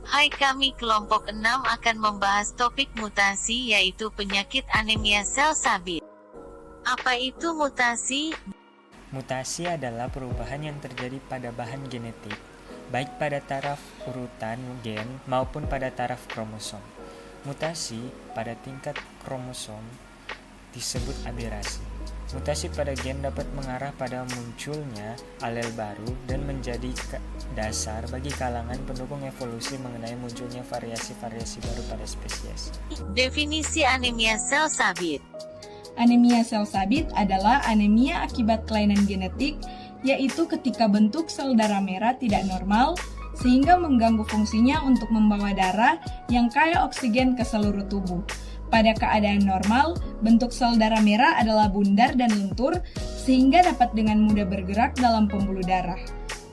Hai, kami kelompok 6 akan membahas topik mutasi, yaitu penyakit anemia sel sabit. Apa itu mutasi? Mutasi adalah perubahan yang terjadi pada bahan genetik, baik pada taraf urutan gen maupun pada taraf kromosom. Mutasi pada tingkat kromosom disebut aberasi. Mutasi pada gen dapat mengarah pada munculnya alel baru dan menjadi dasar bagi kalangan pendukung evolusi mengenai munculnya variasi-variasi baru pada spesies. Definisi anemia sel sabit. Anemia sel sabit adalah anemia akibat kelainan genetik, yaitu ketika bentuk sel darah merah tidak normal, sehingga mengganggu fungsinya untuk membawa darah yang kaya oksigen ke seluruh tubuh. Pada keadaan normal, bentuk sel darah merah adalah bundar dan lentur, sehingga dapat dengan mudah bergerak dalam pembuluh darah.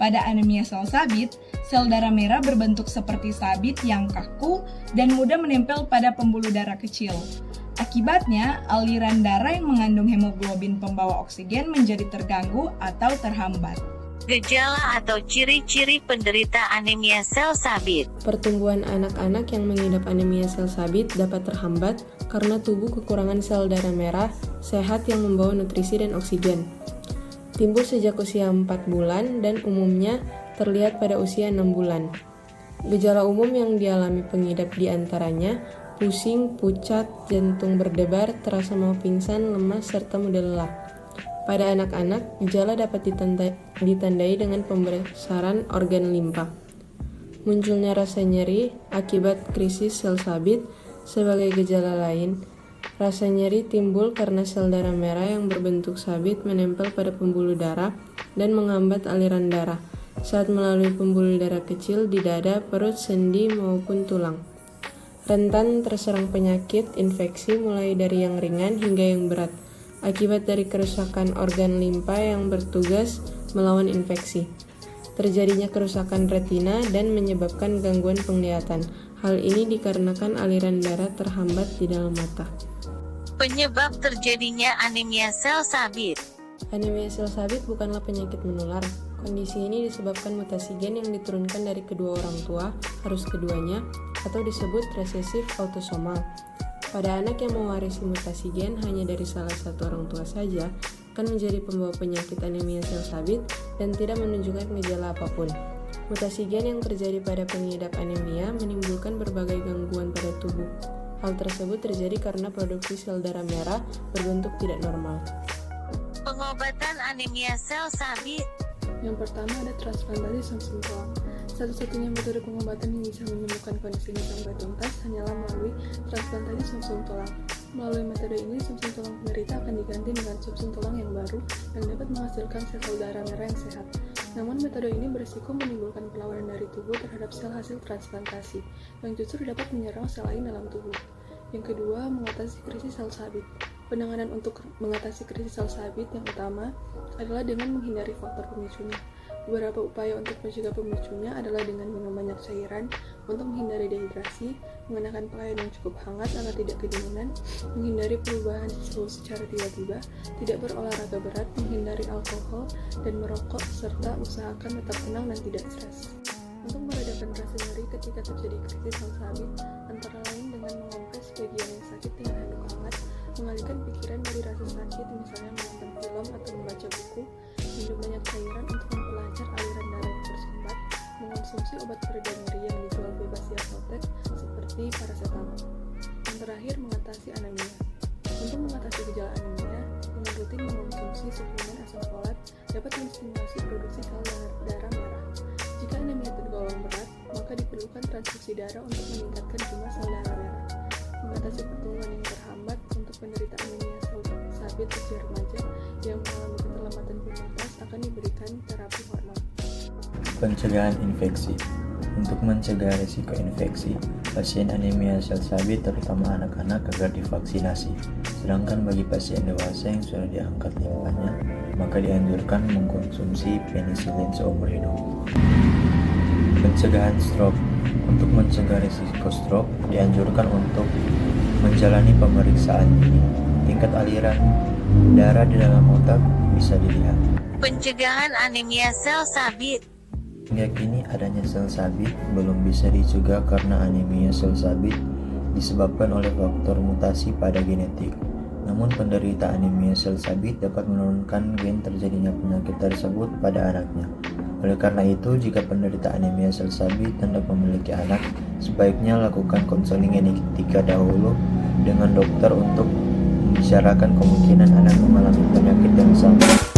Pada anemia sel sabit, sel darah merah berbentuk seperti sabit yang kaku dan mudah menempel pada pembuluh darah kecil. Akibatnya, aliran darah yang mengandung hemoglobin pembawa oksigen menjadi terganggu atau terhambat. Gejala atau ciri-ciri penderita anemia sel sabit. Pertumbuhan anak-anak yang mengidap anemia sel sabit dapat terhambat karena tubuh kekurangan sel darah merah sehat yang membawa nutrisi dan oksigen. Timbul sejak usia 4 bulan dan umumnya terlihat pada usia 6 bulan. Gejala umum yang dialami pengidap diantaranya pusing, pucat, jantung berdebar, terasa mau pingsan, lemas, serta mudah lelah. Pada anak-anak, gejala dapat ditandai dengan pembesaran organ limpa. Munculnya rasa nyeri akibat krisis sel sabit. Sebagai gejala lain, rasa nyeri timbul karena sel darah merah yang berbentuk sabit menempel pada pembuluh darah dan menghambat aliran darah saat melalui pembuluh darah kecil di dada, perut, sendi, maupun tulang. Rentan terserang penyakit infeksi mulai dari yang ringan hingga yang berat, akibat dari kerusakan organ limpa yang bertugas melawan infeksi. Terjadinya kerusakan retina dan menyebabkan gangguan penglihatan. Hal ini dikarenakan aliran darah terhambat di dalam mata. Penyebab terjadinya anemia sel sabit. Anemia sel sabit bukanlah penyakit menular. Kondisi ini disebabkan mutasi gen yang diturunkan dari kedua orang tua, harus keduanya, atau disebut resesif autosomal. Pada anak yang mewarisi mutasi gen hanya dari salah satu orang tua saja, akan menjadi pembawa penyakit anemia sel sabit dan tidak menunjukkan gejala apapun. Mutasi gen yang terjadi pada pengidap anemia menimbulkan berbagai gangguan pada tubuh. Hal tersebut terjadi karena produksi sel darah merah berbentuk tidak normal. Pengobatan anemia sel sabit. Yang pertama ada transplantasi sum-sum tulang. Satu-satunya metode pengobatan yang bisa menyembuhkan kondisi ini sampai tuntas hanyalah melalui transplantasi sum-sum tulang. Melalui metode ini, sum-sum tulang penderita akan diganti dengan sum-sum tulang yang baru yang dapat menghasilkan sel darah merah yang sehat. Namun metode ini berisiko menimbulkan perlawanan dari tubuh terhadap sel hasil transplantasi, yang justru dapat menyerang sel lain dalam tubuh. Yang kedua, mengatasi krisis sel sabit. Penanganan untuk mengatasi krisis sel sabit yang utama adalah dengan menghindari faktor pemicunya. Beberapa upaya untuk mencegah pemicunya adalah dengan minum banyak cairan untuk menghindari dehidrasi, mengenakan pakaian yang cukup hangat agar tidak kedinginan, menghindari perubahan suhu secara tiba-tiba, tidak berolahraga berat, menghindari alkohol dan merokok, serta usahakan tetap tenang dan tidak stres. Untuk meredakan rasa nyeri ketika terjadi krisis sel sabit, antara lain dengan mengompres bagian yang sakit dengan handuk hangat, mengalihkan pikiran dari rasa sakit, misalnya menonton film atau membaca buku, minum banyak cairan untuk memperlancar aliran darah yang tersumbat, mengonsumsi obat pereda nyeri yang dijual bebas di apotek seperti paracetamol. Yang terakhir, mengatasi anemia. Untuk mengatasi gejala anemia, dengan rutin mengonsumsi suplemen asam folat dapat menstimulasi produksi sel darah merah. Jika anemia tergolong berat, maka diperlukan transfusi darah untuk meningkatkan jumlah sel darah merah. Mengatasi pertumbuhan yang terhambat untuk penderita anemia sel sabit usia remaja yang mengalami keterlambatan pubertas akan diberikan terapi hormon. Pencegahan infeksi. Untuk mencegah risiko infeksi, pasien anemia sel sabit terutama anak-anak agar divaksinasi. Sedangkan bagi pasien dewasa yang sudah diangkat limpahnya, maka dianjurkan mengkonsumsi penisilin seumur hidup. Pencegahan stroke. Untuk mencegah risiko stroke, dianjurkan untuk menjalani pemeriksaan ini. Tingkat aliran darah di dalam otak bisa dilihat. Pencegahan anemia sel sabit. Hingga kini adanya sel sabit belum bisa dicegah karena anemia sel sabit disebabkan oleh faktor mutasi pada genetik. Namun penderita anemia sel sabit dapat menurunkan gen terjadinya penyakit tersebut pada anaknya. Oleh karena itu, jika penderita anemia sel sabit hendak memiliki anak, sebaiknya lakukan konseling genetika dahulu dengan dokter untuk membicarakan kemungkinan anak mengalami penyakit yang sama.